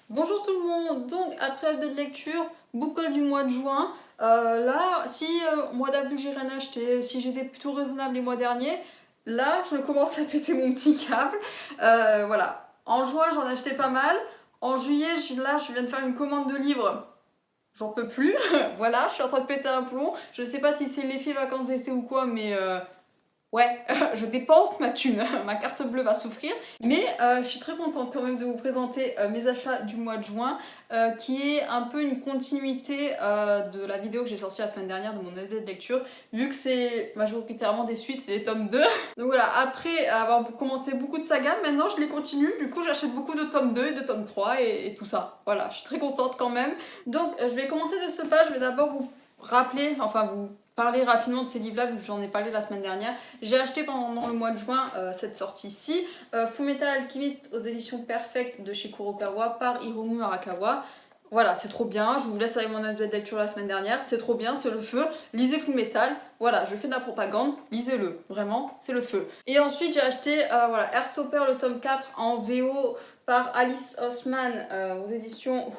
Bonjour tout le monde, donc après update lecture, book haul du mois de juin. Là, si mois d'avril j'ai rien acheté, si j'étais plutôt raisonnable les mois derniers, là je commence à péter mon petit câble. Voilà, en juin j'en ai acheté pas mal, en juillet là je viens de faire une commande de livres, j'en peux plus. Voilà, je suis en train de péter un plomb. Je sais pas si c'est l'effet vacances d'été ou quoi, mais ouais, je dépense ma thune, ma carte bleue va souffrir, mais je suis très contente quand même de vous présenter mes achats du mois de juin, qui est un peu une continuité de la vidéo que j'ai sortie la semaine dernière de mon update de lecture, vu que c'est majoritairement des suites, c'est les tomes 2. Donc voilà, après avoir commencé beaucoup de sagas, maintenant je les continue, du coup j'achète beaucoup de tomes 2 et de tomes 3 et tout ça. Voilà, je suis très contente quand même. Donc je vais commencer de ce pas, je vais d'abord vous rappeler, enfin vous parler rapidement de ces livres-là, vu que j'en ai parlé la semaine dernière. J'ai acheté pendant le mois de juin cette sortie-ci, Fullmetal Alchemist aux éditions Perfect de chez Kurokawa par Hiromu Arakawa. Voilà, c'est trop bien, je vous laisse avec mon update de lecture la semaine dernière, c'est trop bien, c'est le feu, lisez Fullmetal, voilà, je fais de la propagande, lisez-le, vraiment, c'est le feu. Et ensuite j'ai acheté voilà, Heartstopper le tome 4 en VO par Alice Osman aux éditions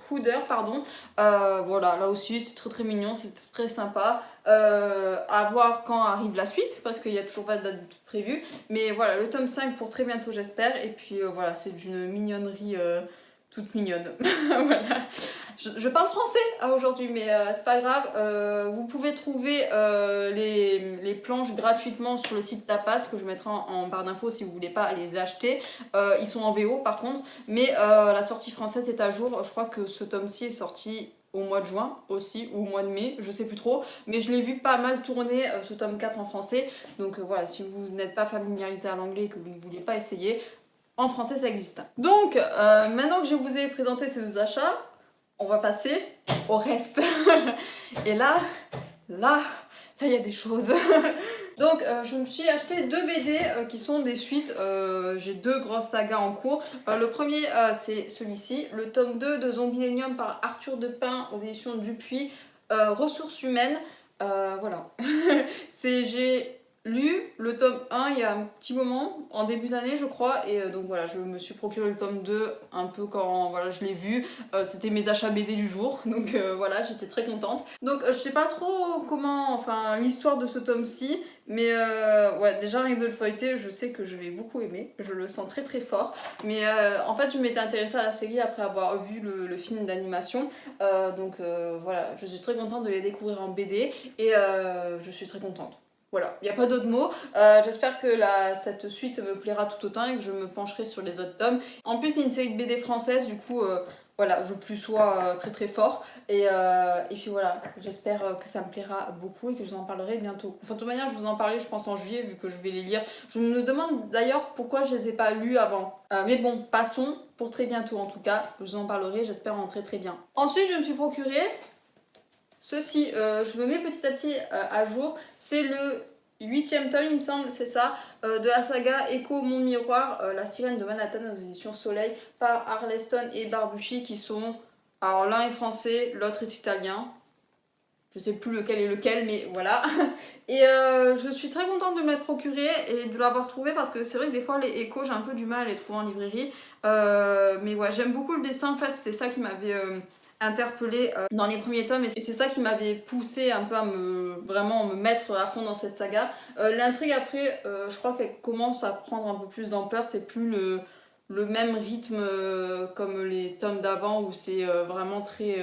Hooder, pardon. Voilà, là aussi c'est très très mignon, c'est très sympa. À voir quand arrive la suite, parce qu'il n'y a toujours pas de date prévue. Mais voilà, le tome 5 pour très bientôt j'espère. Et puis voilà, c'est d'une mignonnerie toute mignonne. Voilà. Je parle français aujourd'hui, mais c'est pas grave. Vous pouvez trouver les planches gratuitement sur le site Tapas, que je mettrai en barre d'infos si vous voulez pas les acheter. Ils sont en VO par contre, mais la sortie française est à jour. Je crois que ce tome-ci est sorti au mois de juin aussi, ou au mois de mai, je sais plus trop, mais je l'ai vu pas mal tourner ce tome 4 en français, donc voilà, si vous n'êtes pas familiarisé à l'anglais et que vous ne voulez pas essayer, en français ça existe. Donc, maintenant que je vous ai présenté ces deux achats, on va passer au reste. Et là, il y a des choses. Donc je me suis acheté deux BD qui sont des suites, j'ai deux grosses sagas en cours. Le premier c'est celui-ci, le tome 2 de Zombielenium par Arthur Depin aux éditions Dupuis, Ressources humaines. Voilà. J'ai lu le tome 1 il y a un petit moment, en début d'année je crois, et donc voilà, je me suis procuré le tome 2 un peu quand voilà, je l'ai vu. C'était mes achats BD du jour, donc voilà, j'étais très contente. Donc je sais pas trop comment, enfin l'histoire de ce tome-ci, mais ouais, déjà rien que de le feuilleter, je sais que je vais beaucoup aimer, je le sens très très fort. Mais en fait, je m'étais intéressée à la série après avoir vu le film d'animation, donc voilà, je suis très contente de les découvrir en BD et je suis très contente. Voilà, il n'y a pas d'autres mots. J'espère que cette suite me plaira tout autant et que je me pencherai sur les autres tomes. En plus, c'est une série de BD française, du coup, voilà, je plus sois très très fort. Et puis voilà, j'espère que ça me plaira beaucoup et que je vous en parlerai bientôt. Enfin, de toute manière, je vous en parlais, je pense, en juillet, vu que je vais les lire. Je me demande d'ailleurs pourquoi je les ai pas lus avant. Mais bon, passons pour très bientôt en tout cas. Je vous en parlerai, j'espère en très très bien. Ensuite, je me suis procuré ceci, je me mets petit à petit à jour. C'est le 8e tome, il me semble, c'est ça, de la saga Echo Mon Miroir, La Sirène de Manhattan aux éditions Soleil par Arleston et Barbucci qui sont. Alors l'un est français, l'autre est italien. Je sais plus lequel est lequel, mais voilà. Et je suis très contente de m'être procuré et de l'avoir trouvé parce que c'est vrai que des fois les échos, j'ai un peu du mal à les trouver en librairie. Mais ouais, j'aime beaucoup le dessin. En fait, c'était ça qui m'avait interpellée dans les premiers tomes et c'est ça qui m'avait poussé un peu à vraiment me mettre à fond dans cette saga. L'intrigue après, je crois qu'elle commence à prendre un peu plus d'ampleur. C'est plus le même rythme comme les tomes d'avant où c'est vraiment très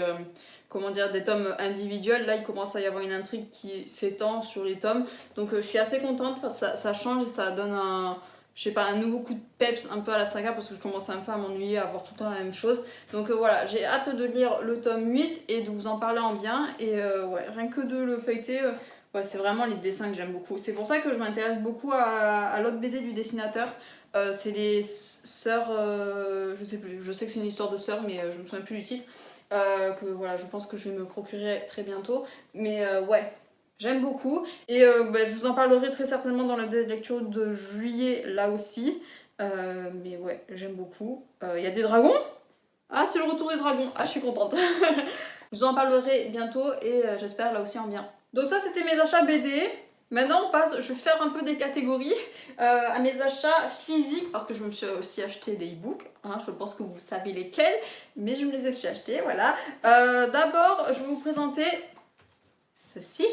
comment dire, des tomes individuels. Là, il commence à y avoir une intrigue qui s'étend sur les tomes. Donc, je suis assez contente parce que ça change et ça donne je sais pas, un nouveau coup de peps un peu à la saga parce que je commence un peu à m'ennuyer, à voir tout le temps la même chose. Donc voilà, j'ai hâte de lire le tome 8 et de vous en parler en bien. Et ouais, rien que de le feuilleter, ouais, c'est vraiment les dessins que j'aime beaucoup. C'est pour ça que je m'intéresse beaucoup à l'autre BD du dessinateur. C'est les sœurs, je sais plus, je sais que c'est une histoire de sœurs, mais je me souviens plus du titre. Que voilà, je pense que je vais me procurer très bientôt. Mais ouais, j'aime beaucoup. Et je vous en parlerai très certainement dans l'update de lecture de juillet là aussi. Mais ouais, j'aime beaucoup. Il y a des dragons? Ah, c'est le retour des dragons. Ah, je suis contente. Je vous en parlerai bientôt et j'espère là aussi en bien. Donc ça, c'était mes achats BD. Maintenant, je vais faire un peu des catégories à mes achats physiques, parce que je me suis aussi acheté des e-books, hein, je pense que vous savez lesquels, mais je me les ai achetés, voilà. D'abord, je vais vous présenter ceci,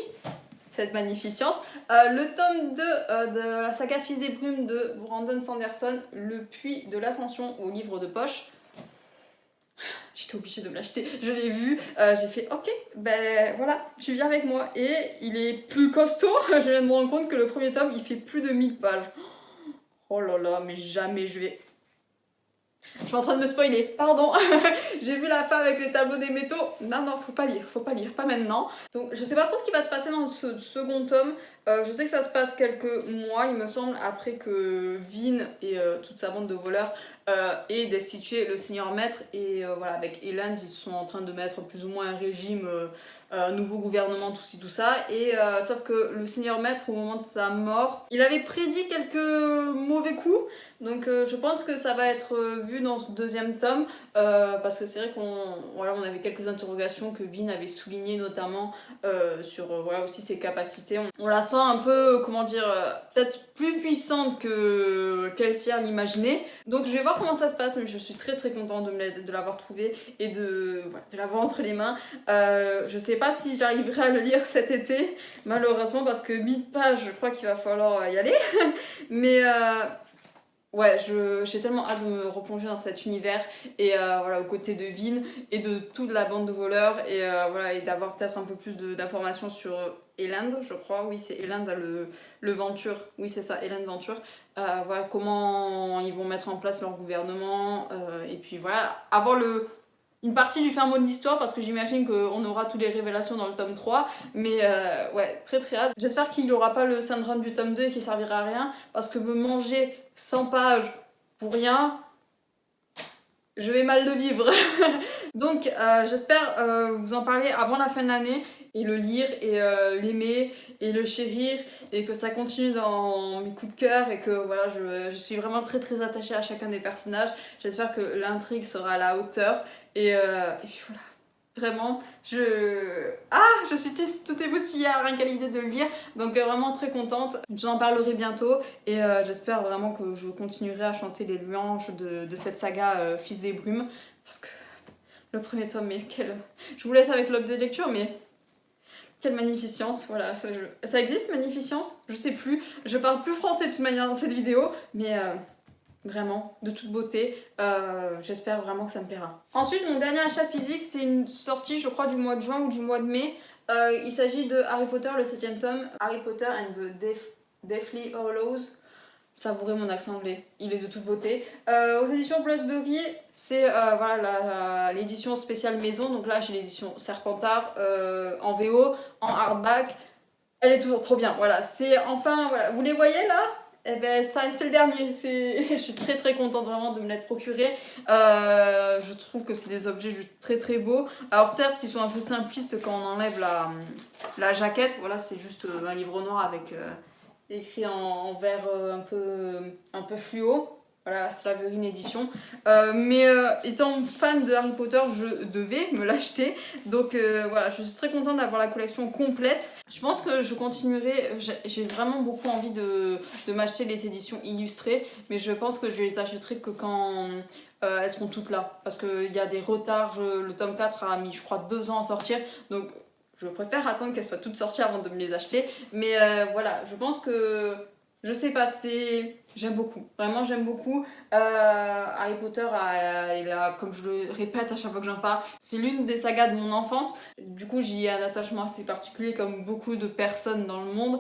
cette magnificence. Le tome 2 de la saga Fils des Brumes de Brandon Sanderson, Le Puits de l'Ascension au livre de poche. J'étais obligée de me l'acheter, je l'ai vu, j'ai fait ok, ben voilà, tu viens avec moi. Et il est plus costaud, je viens de me rendre compte que le premier tome il fait plus de 1000 pages. Oh là là, mais jamais je vais... Je suis en train de me spoiler, pardon. J'ai vu la fin avec les tableaux des métaux. Non, non, faut pas lire, pas maintenant. Donc je sais pas trop ce qui va se passer dans ce second tome. Je sais que ça se passe quelques mois, il me semble, après que Vin et toute sa bande de voleurs aient destitué le Seigneur Maître. Et voilà, avec Elend, ils sont en train de mettre plus ou moins un régime, un nouveau gouvernement, tout ci, tout ça. Et sauf que le Seigneur Maître, au moment de sa mort, il avait prédit quelques mauvais coups. Donc je pense que ça va être vu dans ce deuxième tome, parce que c'est vrai on avait quelques interrogations que Vin avait soulignées, notamment sur voilà, aussi ses capacités. On la sent un peu, comment dire, peut-être plus puissante que Kelsier l'imaginait. Donc je vais voir comment ça se passe, mais je suis très très contente de l'avoir trouvé et de l'avoir entre les mains. Je sais pas si j'arriverai à le lire cet été, malheureusement, parce que 1000 pages, je crois qu'il va falloir y aller. Mais... ouais, j'ai tellement hâte de me replonger dans cet univers et voilà, aux côtés de Vin et de toute la bande de voleurs et voilà, et d'avoir peut-être un peu plus d'informations sur Elend, je crois, oui c'est Elend le Venture, oui c'est ça, Elend Venture, voilà, comment ils vont mettre en place leur gouvernement et puis voilà, avoir une partie du fin mot de l'histoire, parce que j'imagine qu'on aura toutes les révélations dans le tome 3, mais ouais, très très hâte. J'espère qu'il n'aura pas le syndrome du tome 2 et qu'il servira à rien, parce que me manger 100 pages pour rien, je vais mal le vivre. Donc j'espère vous en parler avant la fin de l'année, et le lire, et l'aimer, et le chérir, et que ça continue dans mes coups de cœur, et que voilà, je suis vraiment très très attachée à chacun des personnages. J'espère que l'intrigue sera à la hauteur, et puis voilà. Vraiment, je suis toute émoustillée à rien qu'à l'idée de le lire, donc vraiment très contente. Je vous en parlerai bientôt, et j'espère vraiment que je continuerai à chanter les louanges de cette saga Fils des Brumes, parce que le premier tome, mais quel... Je vous laisse avec l'objet de lecture, mais quelle magnificence, voilà. Ça existe, magnificence? Je sais plus, je parle plus français de toute manière dans cette vidéo, mais... vraiment, de toute beauté, j'espère vraiment que ça me plaira. Ensuite, mon dernier achat physique, c'est une sortie, je crois, du mois de juin ou du mois de mai. Il s'agit de Harry Potter, le 7ème tome, Harry Potter and the Deathly Hallows. Savourez mon accent anglais, il est de toute beauté. Aux éditions Bloomsbury, c'est voilà, l'édition spéciale maison, donc là j'ai l'édition Serpentard en VO, en hardback. Elle est toujours trop bien, voilà, c'est enfin, voilà, vous les voyez là? Eh ben ça c'est le dernier, je suis très très contente vraiment de me l'être procuré. Je trouve que c'est des objets juste très très beaux. Alors certes ils sont un peu simplistes quand on enlève la jaquette, voilà, c'est juste un livre noir avec écrit en vert un peu fluo. Voilà, Slaverine édition. Mais étant fan de Harry Potter, je devais me l'acheter. Donc voilà, je suis très contente d'avoir la collection complète. Je pense que je continuerai. J'ai vraiment beaucoup envie de m'acheter les éditions illustrées. Mais je pense que je les achèterai que quand elles seront toutes là. Parce qu'il y a des retards. Le tome 4 a mis, je crois, 2 ans à sortir. Donc je préfère attendre qu'elles soient toutes sorties avant de me les acheter. Mais voilà, je pense que... Je sais pas, j'aime beaucoup, vraiment j'aime beaucoup. Harry Potter, comme je le répète à chaque fois que j'en parle, c'est l'une des sagas de mon enfance. Du coup, j'y ai un attachement assez particulier, comme beaucoup de personnes dans le monde.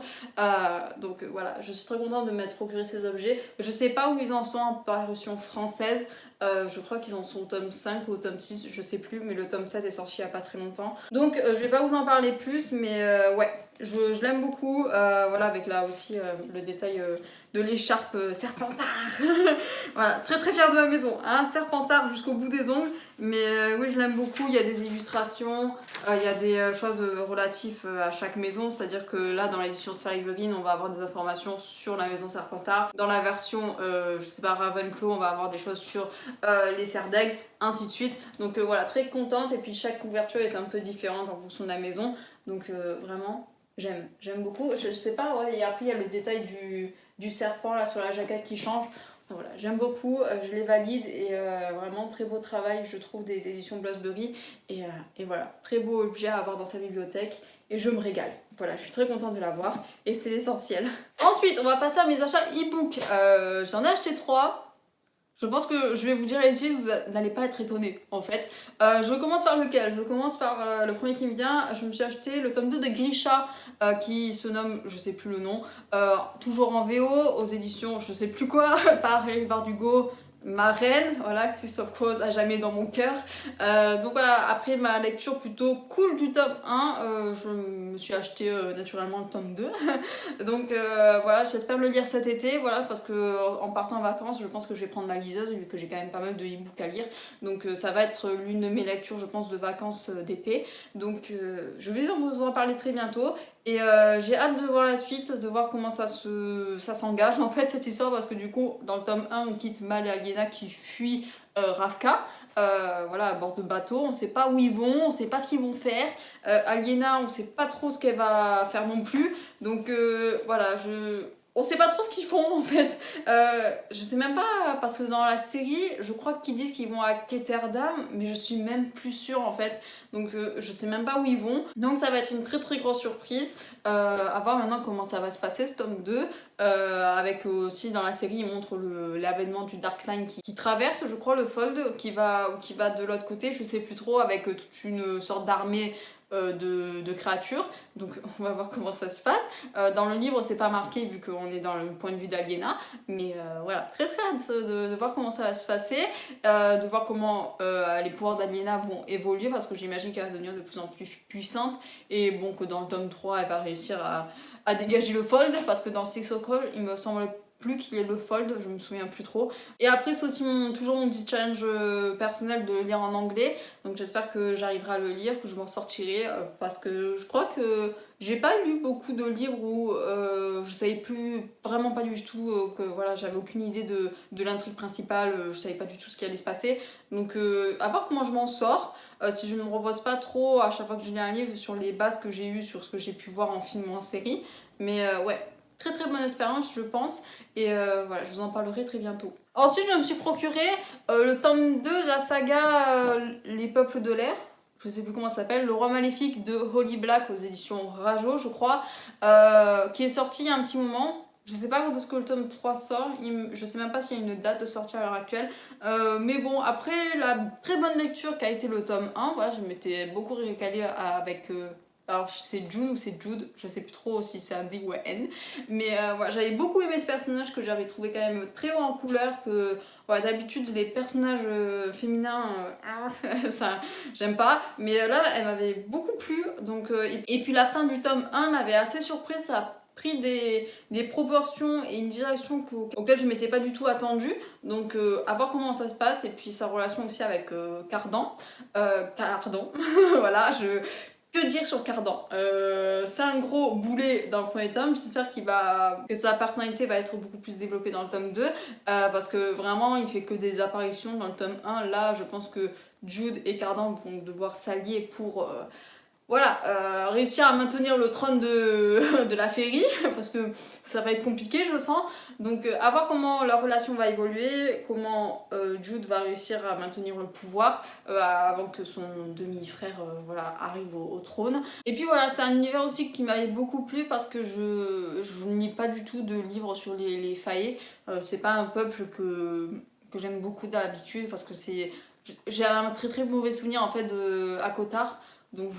Donc voilà, je suis très contente de m'être procuré ces objets. Je sais pas où ils en sont en parution française. Je crois qu'ils en sont au tome 5 ou au tome 6, je sais plus, mais le tome 7 est sorti il y a pas très longtemps. Donc je vais pas vous en parler plus, mais ouais, je l'aime beaucoup. Voilà, avec là aussi le détail de l'écharpe Serpentard. Voilà, très très fière de ma maison, hein, Serpentard jusqu'au bout des ongles. Mais oui, je l'aime beaucoup, il y a des illustrations, il y a des choses relatives à chaque maison, c'est-à-dire que là dans l'édition Slytherin on va avoir des informations sur la maison Serpentard. Dans la version, je sais pas, Ravenclaw, on va avoir des choses sur les serres d'aigle, ainsi de suite. Donc voilà, très contente, et puis chaque couverture est un peu différente en fonction de la maison. Donc vraiment, j'aime beaucoup. Je sais pas, ouais, et après il y a le détail du serpent là sur la jaquette qui change. Enfin, voilà, j'aime beaucoup, je les valide et vraiment très beau travail, je trouve, des éditions Bloomsbury. Et voilà, très beau objet à avoir dans sa bibliothèque et je me régale. Voilà, je suis très contente de l'avoir et c'est l'essentiel. Ensuite, on va passer à mes achats e-book. J'en ai acheté 3. Je pense que je vais vous dire les titres, vous n'allez pas être étonnés en fait. Je commence par lequel? Je commence par le premier qui me vient. Je me suis acheté le tome 2 de Grisha qui se nomme, je sais plus le nom, toujours en VO, aux éditions je sais plus quoi, par Eric Bardugo. Ma reine, voilà, Six of Crows à jamais dans mon cœur. Donc voilà, après ma lecture plutôt cool du tome 1, je me suis acheté naturellement le tome 2. Donc voilà, j'espère le lire cet été, voilà, parce que en partant en vacances, je pense que je vais prendre ma liseuse, vu que j'ai quand même pas mal de e-books à lire. Donc ça va être l'une de mes lectures, je pense, de vacances d'été. Donc je vais vous en parler très bientôt. Et j'ai hâte de voir la suite, de voir comment ça s'engage en fait cette histoire, parce que du coup, dans le tome 1, on quitte Mal et Aliena qui fuient Ravka. Voilà, à bord de bateau, on ne sait pas où ils vont, on ne sait pas ce qu'ils vont faire. Aliena, on ne sait pas trop ce qu'elle va faire non plus. Donc voilà, on sait pas trop ce qu'ils font en fait. Je sais même pas, parce que dans la série, je crois qu'ils disent qu'ils vont à Ketterdam, mais je suis même plus sûre en fait. Donc je sais même pas où ils vont. Donc ça va être une très très grosse surprise. À voir maintenant comment ça va se passer ce tome 2. Avec aussi dans la série, ils montrent l'avènement du Dark Line qui traverse, je crois, le Fold, qui va de l'autre côté, je sais plus trop, avec toute une sorte d'armée de créatures. Donc on va voir comment ça se passe. Dans le livre, c'est pas marqué vu qu'on est dans le point de vue d'Aliena, mais voilà, très très hâte de voir comment ça va se passer, de voir comment les pouvoirs d'Aliena vont évoluer, parce que j'imagine qu'elle va devenir de plus en plus puissante, et bon, que dans le tome 3, elle va réussir à dégager le Fold, parce que dans Six of Crows, il me semble plus qu'il y ait le Fold, je me souviens plus trop. Et après, c'est aussi toujours mon petit challenge personnel de le lire en anglais, donc j'espère que j'arriverai à le lire, que je m'en sortirai, parce que je crois que j'ai pas lu beaucoup de livres où je savais plus, vraiment pas du tout, que voilà, j'avais aucune idée de l'intrigue principale, je savais pas du tout ce qui allait se passer. Donc à voir comment je m'en sors, si je ne me repose pas trop à chaque fois que je lis un livre sur les bases que j'ai eues, sur ce que j'ai pu voir en film ou en série. Mais ouais, très très bonne expérience je pense, et voilà, je vous en parlerai très bientôt. Ensuite, je me suis procuré le tome 2 de la saga Les Peuples de l'air. Je sais plus comment ça s'appelle, Le Roi Maléfique de Holly Black aux éditions Rajo, je crois, qui est sorti il y a un petit moment. Je sais pas quand est-ce que le tome 3 sort, je sais même pas s'il y a une date de sortie à l'heure actuelle. Mais bon, après la très bonne lecture qu'a été le tome 1, voilà, je m'étais beaucoup régalée avec... alors c'est June ou c'est Jude, je sais plus trop si c'est un D ou un N. Mais voilà, j'avais beaucoup aimé ce personnage que j'avais trouvé quand même très haut en couleur, que voilà, d'habitude les personnages féminins, ça j'aime pas. Mais là, elle m'avait beaucoup plu. Donc, et puis la fin du tome 1 m'avait assez surprise, ça a pris des proportions et une direction auxquelles je m'étais pas du tout attendue. Donc à voir comment ça se passe, et puis sa relation aussi avec Cardan. Cardan, voilà, que dire sur Cardan? C'est un gros boulet dans le premier tome, j'espère que sa personnalité va être beaucoup plus développée dans le tome 2, parce que vraiment il fait que des apparitions dans le tome 1. Là je pense que Jude et Cardan vont devoir s'allier pour voilà, réussir à maintenir le trône de la Féerie, parce que ça va être compliqué je sens. Donc à voir comment leur relation va évoluer, comment Jude va réussir à maintenir le pouvoir avant que son demi-frère voilà, arrive au trône. Et puis voilà, c'est un univers aussi qui m'avait beaucoup plu, parce que je ne lis pas du tout de livres sur les Fae. C'est pas un peuple que j'aime beaucoup d'habitude, parce que j'ai un très très mauvais souvenir en fait de Akotar. Donc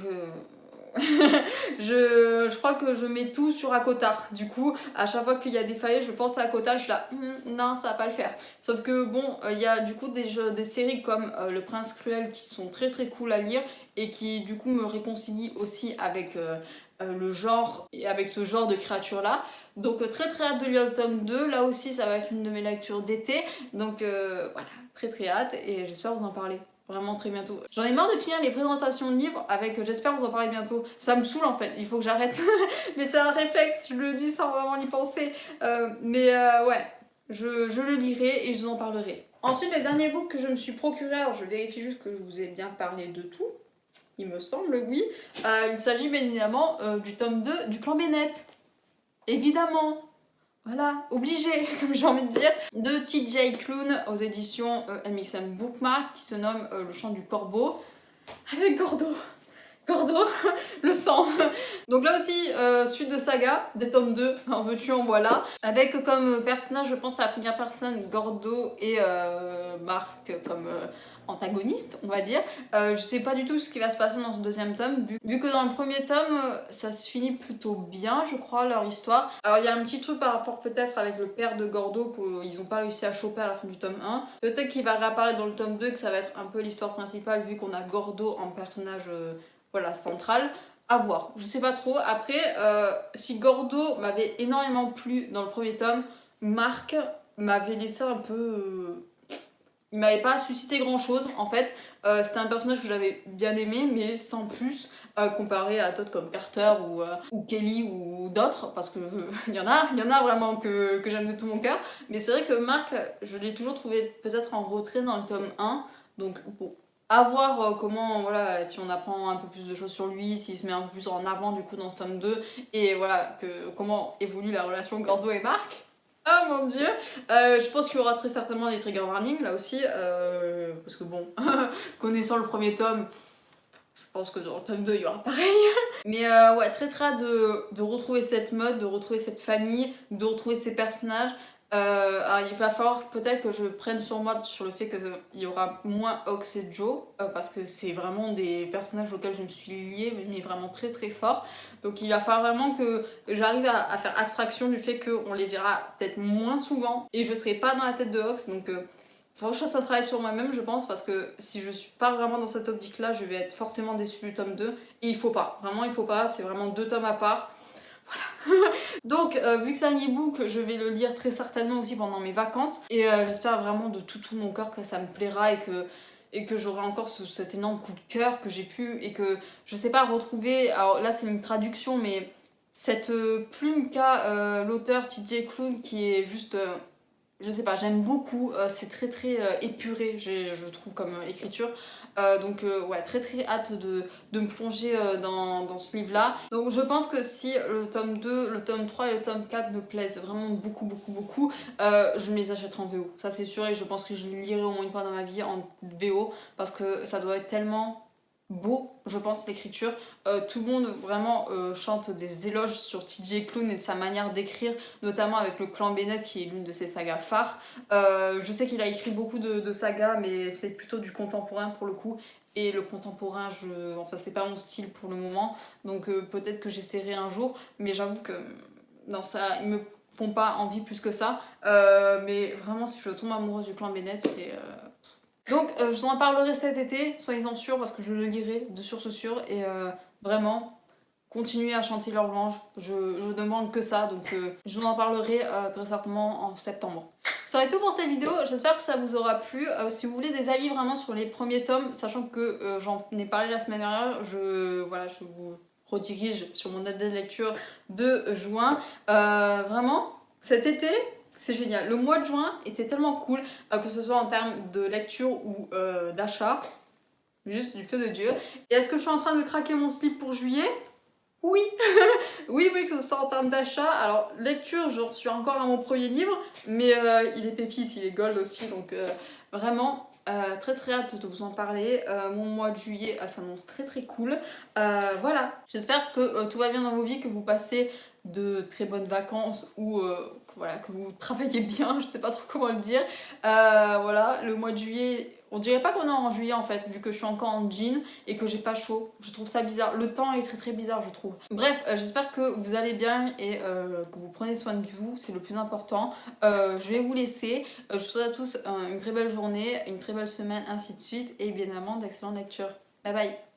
je crois que je mets tout sur Akotar. Du coup, à chaque fois qu'il y a des failles, je pense à Akotar, je suis là, non, ça va pas le faire. Sauf que bon, il y a du coup des séries comme Le Prince Cruel qui sont très très cool à lire, et qui du coup me réconcilient aussi avec le genre, et avec ce genre de créature là. Donc très très hâte de lire le tome 2. Là aussi, ça va être une de mes lectures d'été. Donc voilà, très très hâte, et j'espère vous en parler vraiment très bientôt. J'en ai marre de finir les présentations de livres avec j'espère vous en parler bientôt. Ça me saoule en fait, il faut que j'arrête. Mais c'est un réflexe, je le dis sans vraiment y penser. Ouais, je le lirai et je vous en parlerai. Ensuite, le dernier book que je me suis procuré, alors je vérifie juste que je vous ai bien parlé de tout. il me semble, oui. Il s'agit bien évidemment du tome 2 du clan Bennett. Évidemment. Voilà, obligé, comme j'ai envie de dire, de TJ Klune aux éditions MXM Bookmark qui se nomme Le Chant du Corbeau, avec Gordo. Gordo, le sang. Donc là aussi, suite de saga, des tomes 2, en veux-tu, en voilà. Avec comme personnage, je pense à la première personne, Gordo et Marc comme antagonistes, on va dire. Je sais pas du tout ce qui va se passer dans ce deuxième tome, vu que dans le premier tome, ça se finit plutôt bien, je crois, leur histoire. Alors il y a un petit truc par rapport peut-être avec le père de Gordo qu'ils ont pas réussi à choper à la fin du tome 1. Peut-être qu'il va réapparaître dans le tome 2, que ça va être un peu l'histoire principale, vu qu'on a Gordo en personnage... voilà, centrale, à voir. Je sais pas trop. Après, si Gordo m'avait énormément plu dans le premier tome, Marc m'avait laissé un peu... il m'avait pas suscité grand chose en fait. C'était un personnage que j'avais bien aimé, mais sans plus, comparé à d'autres comme Carter ou Kelly ou d'autres, parce que il y en a vraiment que j'aime de tout mon cœur. Mais c'est vrai que Marc, je l'ai toujours trouvé peut-être en retrait dans le tome 1. Donc bon, à voir comment, voilà, si on apprend un peu plus de choses sur lui, s'il se met un peu plus en avant du coup dans ce tome 2, et voilà, comment évolue la relation Gordo et Marc. Oh mon dieu, je pense qu'il y aura très certainement des trigger warnings là aussi, parce que bon, connaissant le premier tome, je pense que dans le tome 2 il y aura pareil. Mais ouais, très très hâte de retrouver cette mode, de retrouver cette famille, de retrouver ces personnages. Alors il va falloir peut-être que je prenne sur moi sur le fait qu'il y aura moins Ox et Joe, parce que c'est vraiment des personnages auxquels je me suis liée, mais vraiment très très fort. Donc il va falloir vraiment que j'arrive à faire abstraction du fait qu'on les verra peut-être moins souvent, et je serai pas dans la tête de Ox, donc faut que je fasse un travail sur moi-même, je pense, parce que si je suis pas vraiment dans cette optique-là, je vais être forcément déçue du tome 2, et il faut pas, vraiment il faut pas, c'est vraiment 2 tomes à part. Voilà. Donc, vu que c'est un e-book, je vais le lire très certainement aussi pendant mes vacances. Et j'espère vraiment de tout mon cœur que ça me plaira et que j'aurai encore cet énorme coup de cœur que j'ai pu et que je sais pas retrouver. Alors là, c'est une traduction, mais cette plume qu'a l'auteur TJ Klune qui est juste. Je sais pas, j'aime beaucoup, c'est très très épuré, je trouve, comme écriture. Donc ouais, très très hâte de me plonger dans ce livre-là. Donc je pense que si le tome 2, le tome 3 et le tome 4 me plaisent vraiment beaucoup, je me les achèterai en VO. Ça c'est sûr, et je pense que je les lirai au moins une fois dans ma vie en VO, parce que ça doit être tellement beau, je pense, l'écriture. Tout le monde vraiment chante des éloges sur TJ Klune et de sa manière d'écrire, notamment avec le clan Bennett qui est l'une de ses sagas phares. Je sais qu'il a écrit beaucoup de sagas, mais c'est plutôt du contemporain pour le coup. Et le contemporain, enfin, c'est pas mon style pour le moment, donc peut-être que j'essaierai un jour, mais j'avoue que non, ça, ils me font pas envie plus que ça. Mais vraiment, si je tombe amoureuse du clan Bennett, c'est... Donc je vous en parlerai cet été, soyez-en sûrs, parce que je le lirai de source sûre, et vraiment, continuez à chanter leur louange, je demande que ça, donc je vous en parlerai très certainement en septembre. Ça va être tout pour cette vidéo, j'espère que ça vous aura plu. Si vous voulez des avis vraiment sur les premiers tomes, sachant que j'en ai parlé la semaine dernière, je vous redirige sur mon date de lecture de juin. Vraiment, cet été, c'est génial. Le mois de juin était tellement cool, que ce soit en termes de lecture ou d'achat. Juste du feu de Dieu. Et est-ce que je suis en train de craquer mon slip pour juillet? Oui. Oui, que ce soit en termes d'achat. Alors, lecture, j'en suis encore à mon premier livre, mais il est pépite, il est gold aussi, donc vraiment... très très hâte de vous en parler. Mon mois de juillet s'annonce très très cool. Voilà, j'espère que tout va bien dans vos vies, que vous passez de très bonnes vacances ou voilà, que vous travaillez bien, je sais pas trop comment le dire. Voilà, le mois de juillet, on dirait pas qu'on est en juillet en fait, vu que je suis encore en jean et que j'ai pas chaud. Je trouve ça bizarre, le temps est très très bizarre, je trouve. Bref, j'espère que vous allez bien et que vous prenez soin de vous, c'est le plus important. Je vais vous laisser, je vous souhaite à tous une très belle journée, une très belle semaine, ainsi de suite, et bien évidemment d'excellentes lectures. Bye bye.